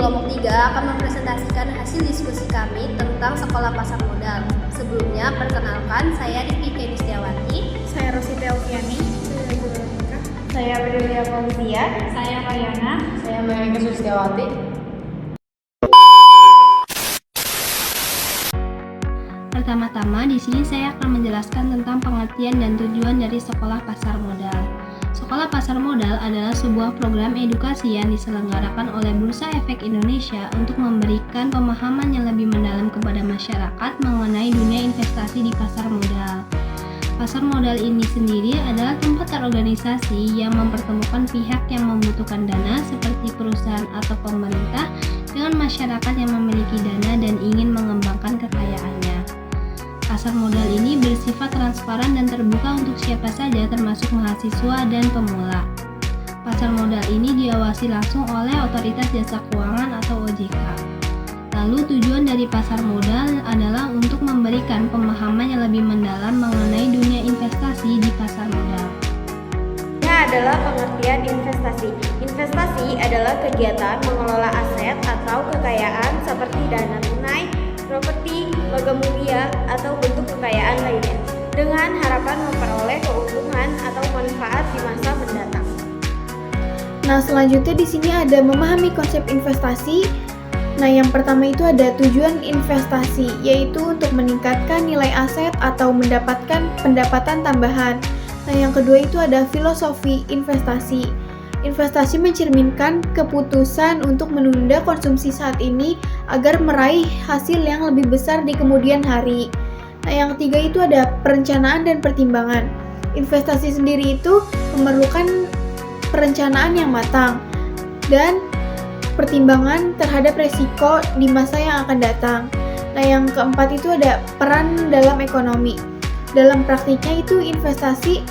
kelompok 3 akan mempresentasikan hasil diskusi kami tentang sekolah pasar modal. Sebelumnya, perkenalkan, saya Rifki Kenistiawati. Saya Rosita Okiani. Saya Veronica. Saya Bedelia Fauzia. Saya Rayana. Saya Melika Sulistiawati. Pertama-tama, di sini saya akan menjelaskan tentang pengertian dan tujuan dari sekolah pasar modal. Sekolah pasar modal adalah sebuah program edukasi yang diselenggarakan oleh Bursa Efek Indonesia untuk memberikan pemahaman yang lebih mendalam kepada masyarakat mengenai dunia investasi di pasar modal. Pasar modal ini sendiri adalah tempat terorganisasi yang mempertemukan pihak yang membutuhkan dana seperti perusahaan atau pemerintah dengan masyarakat yang memiliki dana dan ingin mengembangkan kekayaannya. Pasar modal ini bersifat transparan dan terbuka untuk siapa saja termasuk mahasiswa dan pemula. Pasar modal ini diawasi langsung oleh Otoritas Jasa Keuangan atau OJK. Lalu tujuan dari pasar modal adalah untuk memberikan pemahaman yang lebih mendalam mengenai dunia investasi di pasar modal. Ini adalah pengertian investasi. Investasi adalah kegiatan mengelola aset atau kekayaan seperti dana tunai, properti, logam mulia, atau bentuk kekayaan lainnya dengan harapan memperoleh keuntungan atau manfaat di masa mendatang. Nah, selanjutnya di sini ada memahami konsep investasi. Nah, yang pertama itu ada tujuan investasi, yaitu untuk meningkatkan nilai aset atau mendapatkan pendapatan tambahan. Nah, yang kedua itu ada filosofi investasi. Investasi mencerminkan keputusan untuk menunda konsumsi saat ini agar meraih hasil yang lebih besar di kemudian hari. Nah, yang ketiga itu ada perencanaan dan pertimbangan. Investasi sendiri itu memerlukan perencanaan yang matang dan pertimbangan terhadap resiko di masa yang akan datang. Nah, yang keempat itu ada peran dalam ekonomi. Dalam praktiknya itu investasi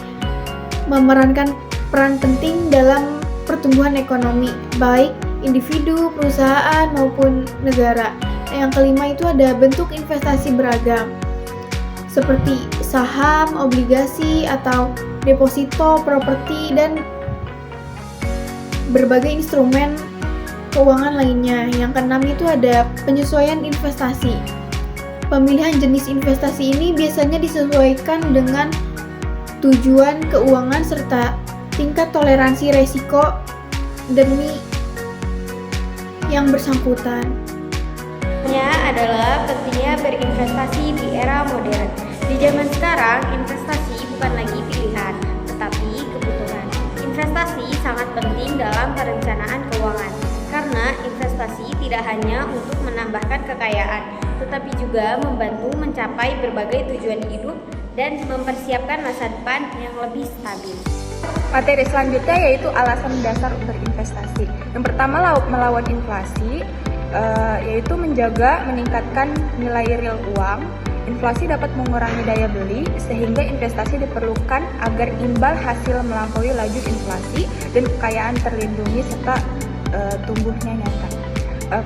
memerankan peran penting dalam pertumbuhan ekonomi, baik individu, perusahaan, maupun negara. Nah, yang kelima itu ada bentuk investasi beragam, seperti saham, obligasi, atau deposito, properti, dan berbagai instrumen keuangan lainnya. Yang keenam itu ada penyesuaian investasi. Pemilihan jenis investasi ini biasanya disesuaikan dengan tujuan keuangan serta tingkat toleransi resiko demi yang bersangkutan. Adalah pentingnya berinvestasi di era modern. Di zaman sekarang, investasi bukan lagi pilihan, tetapi kebutuhan. Investasi sangat penting dalam perencanaan keuangan, karena investasi tidak hanya untuk menambahkan kekayaan, tetapi juga membantu mencapai berbagai tujuan hidup dan mempersiapkan masa depan yang lebih stabil. Materi selanjutnya yaitu alasan dasar berinvestasi. Yang pertama, melawan inflasi, yaitu meningkatkan nilai real uang. Inflasi dapat mengurangi daya beli, sehingga investasi diperlukan agar imbal hasil melampaui laju inflasi dan kekayaan terlindungi serta tumbuhnya nyata.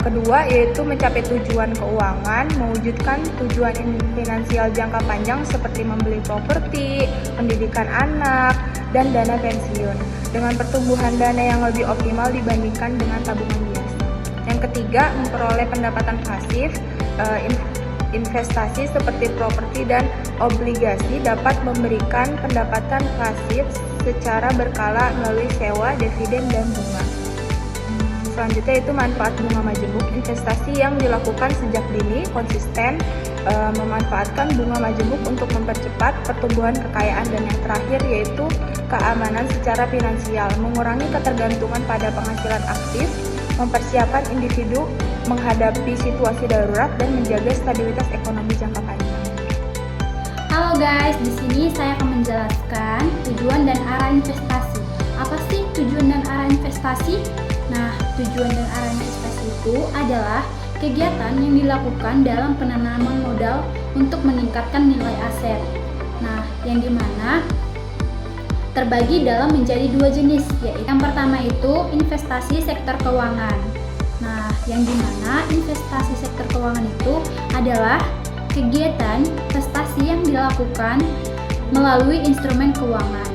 Kedua, yaitu mencapai tujuan keuangan, mewujudkan tujuan finansial jangka panjang seperti membeli properti, pendidikan anak, dan dana pensiun dengan pertumbuhan dana yang lebih optimal dibandingkan dengan tabungan biasa. Yang ketiga, memperoleh pendapatan pasif. Investasi seperti properti dan obligasi dapat memberikan pendapatan pasif secara berkala melalui sewa, dividen, dan bunga. Selanjutnya itu manfaat bunga majemuk. Investasi yang dilakukan sejak dini konsisten memanfaatkan bunga majemuk untuk mempercepat pertumbuhan kekayaan. Dan yang terakhir yaitu keamanan secara finansial, mengurangi ketergantungan pada penghasilan aktif, mempersiapkan individu menghadapi situasi darurat, dan menjaga stabilitas ekonomi jangka panjang. Halo guys, di sini saya akan menjelaskan tujuan dan arah investasi. Apa sih tujuan dan arah investasi? Nah, tujuan dan arah investasi itu adalah kegiatan yang dilakukan dalam penanaman modal untuk meningkatkan nilai aset. Nah, yang dimana terbagi dalam menjadi dua jenis, yaitu yang pertama itu investasi sektor keuangan. Nah, yang dimana investasi sektor keuangan itu adalah kegiatan investasi yang dilakukan melalui instrumen keuangan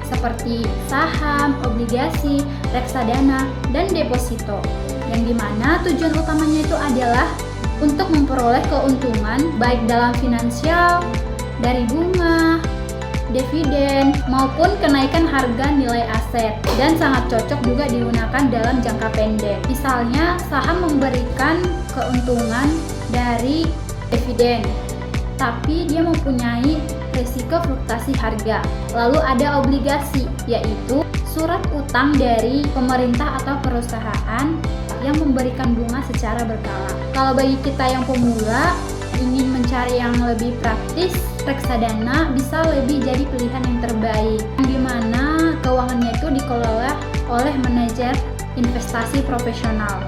seperti saham, obligasi, reksadana, dan deposito. yang dimana tujuan utamanya itu adalah untuk memperoleh keuntungan baik dalam finansial, dari bunga, dividen, maupun kenaikan harga nilai aset, dan sangat cocok juga digunakan dalam jangka pendek. Misalnya, saham memberikan keuntungan dari dividen, tapi dia mempunyai risiko fluktuasi harga. Lalu ada obligasi, yaitu surat utang dari pemerintah atau perusahaan yang memberikan bunga secara berkala. Kalau bagi kita yang pemula ingin mencari yang lebih praktis, reksadana bisa lebih jadi pilihan yang terbaik, yang dimana keuangannya itu dikelola oleh manajer investasi profesional.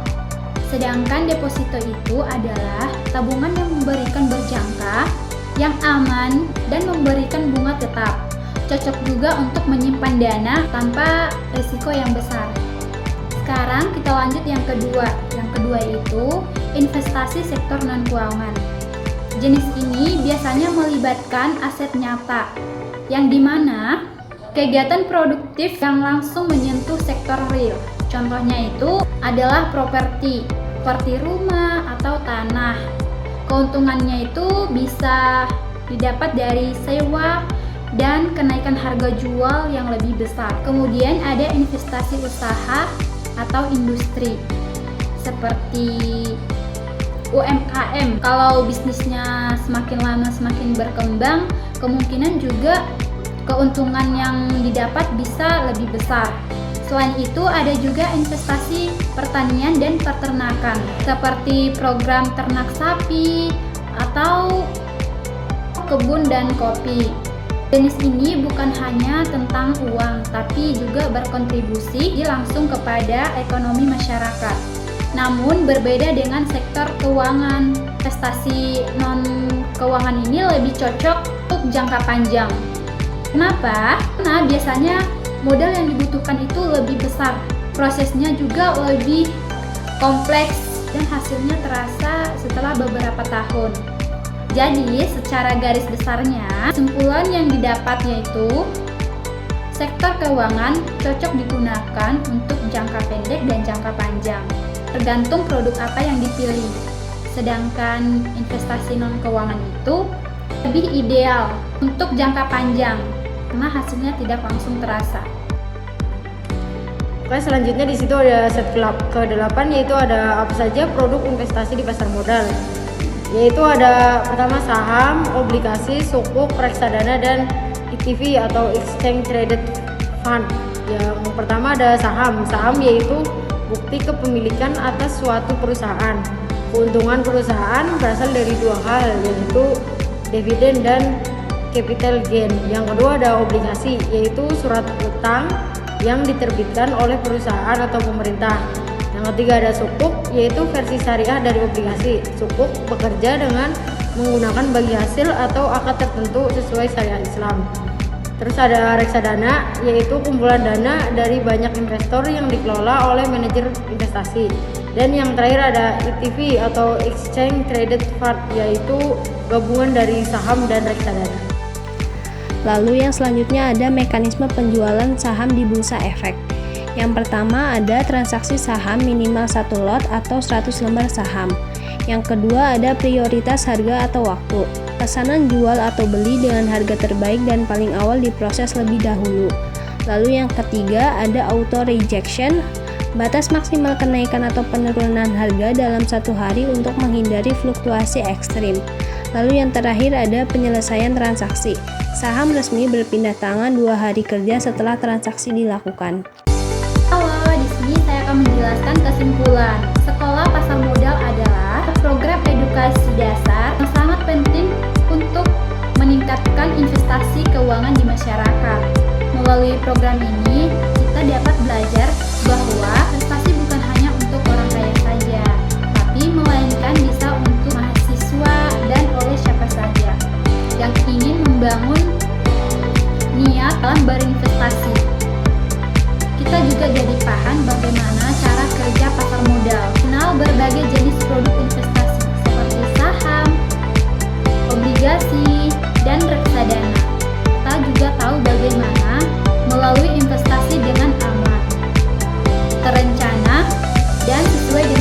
Sedangkan deposito itu adalah tabungan yang memberikan berjangka, yang aman, dan memberikan bunga tetap. Cocok juga untuk menyimpan dana tanpa risiko yang besar. Sekarang kita lanjut yang kedua. Yang kedua itu investasi sektor non-keuangan. Jenis ini biasanya melibatkan aset nyata, yang dimana kegiatan produktif yang langsung menyentuh sektor real. Contohnya itu adalah properti, seperti rumah atau tanah. Keuntungannya itu bisa didapat dari sewa dan kenaikan harga jual yang lebih besar. Kemudian ada investasi usaha atau industri, seperti UMKM. Kalau bisnisnya semakin lama semakin berkembang, kemungkinan juga keuntungan yang didapat bisa lebih besar. Selain itu ada juga investasi pertanian dan peternakan, seperti program ternak sapi atau kebun dan kopi. Jenis ini bukan hanya tentang uang, tapi juga berkontribusi langsung kepada ekonomi masyarakat. Namun berbeda dengan sektor keuangan, investasi non-keuangan ini lebih cocok untuk jangka panjang. Kenapa? Karena biasanya modal yang dibutuhkan itu lebih besar, prosesnya juga lebih kompleks, dan hasilnya terasa setelah beberapa tahun. Jadi secara garis besarnya, kesimpulan yang didapat yaitu sektor keuangan cocok digunakan untuk jangka pendek dan jangka panjang, tergantung produk apa yang dipilih. Sedangkan investasi non-keuangan itu lebih ideal untuk jangka panjang karena hasilnya tidak langsung terasa. Oke, selanjutnya di situ ada set ke-8, yaitu ada apa saja produk investasi di pasar modal. Yaitu ada pertama saham, obligasi, sukuk, reksadana, dan ETF atau Exchange Traded Fund. Yang pertama ada saham. Saham yaitu bukti kepemilikan atas suatu perusahaan. Keuntungan perusahaan berasal dari dua hal, yaitu dividen dan capital gain. Yang kedua ada obligasi, yaitu surat utang yang diterbitkan oleh perusahaan atau pemerintah. Yang ketiga ada sukuk, yaitu versi syariah dari obligasi. Sukuk bekerja dengan menggunakan bagi hasil atau akad tertentu sesuai syariat Islam. Terus ada reksadana, yaitu kumpulan dana dari banyak investor yang dikelola oleh manajer investasi. Dan yang terakhir ada ETF atau Exchange Traded Fund, yaitu gabungan dari saham dan reksadana. Lalu yang selanjutnya ada mekanisme penjualan saham di bursa efek. Yang pertama ada transaksi saham minimal 1 lot atau 100 lembar saham. Yang kedua ada prioritas harga atau waktu. Pesanan jual atau beli dengan harga terbaik dan paling awal diproses lebih dahulu. Lalu yang ketiga ada auto rejection, batas maksimal kenaikan atau penurunan harga dalam satu hari untuk menghindari fluktuasi ekstrim. Lalu yang terakhir ada penyelesaian transaksi. Saham resmi berpindah tangan 2 hari kerja setelah transaksi dilakukan. Halo, di sini saya akan menjelaskan kesimpulan. Sekolah pasar modal adalah program edukasi dasar yang sangat penting untuk meningkatkan investasi keuangan di masyarakat. Melalui program ini, kita dapat belajar bahwa investasi bukan hanya untuk orang kaya saja, tapi melainkan bisa untuk mahasiswa dan oleh siapa saja yang ingin membangun niat dalam berinvestasi. Kita juga jadi paham bagaimana cara kerja pasar modal, kenal berbagai jenis produk investasi seperti saham, obligasi, dan reksadana. Kita juga tahu bagaimana melalui investasi dengan aman, terencana, dan sesuai dengan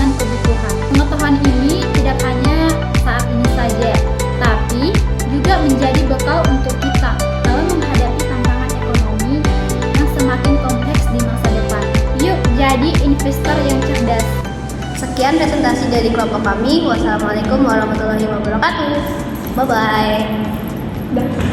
menjadi investor yang cerdas. Sekian presentasi dari kelompok kami. Wassalamualaikum warahmatullahi wabarakatuh. Bye-bye.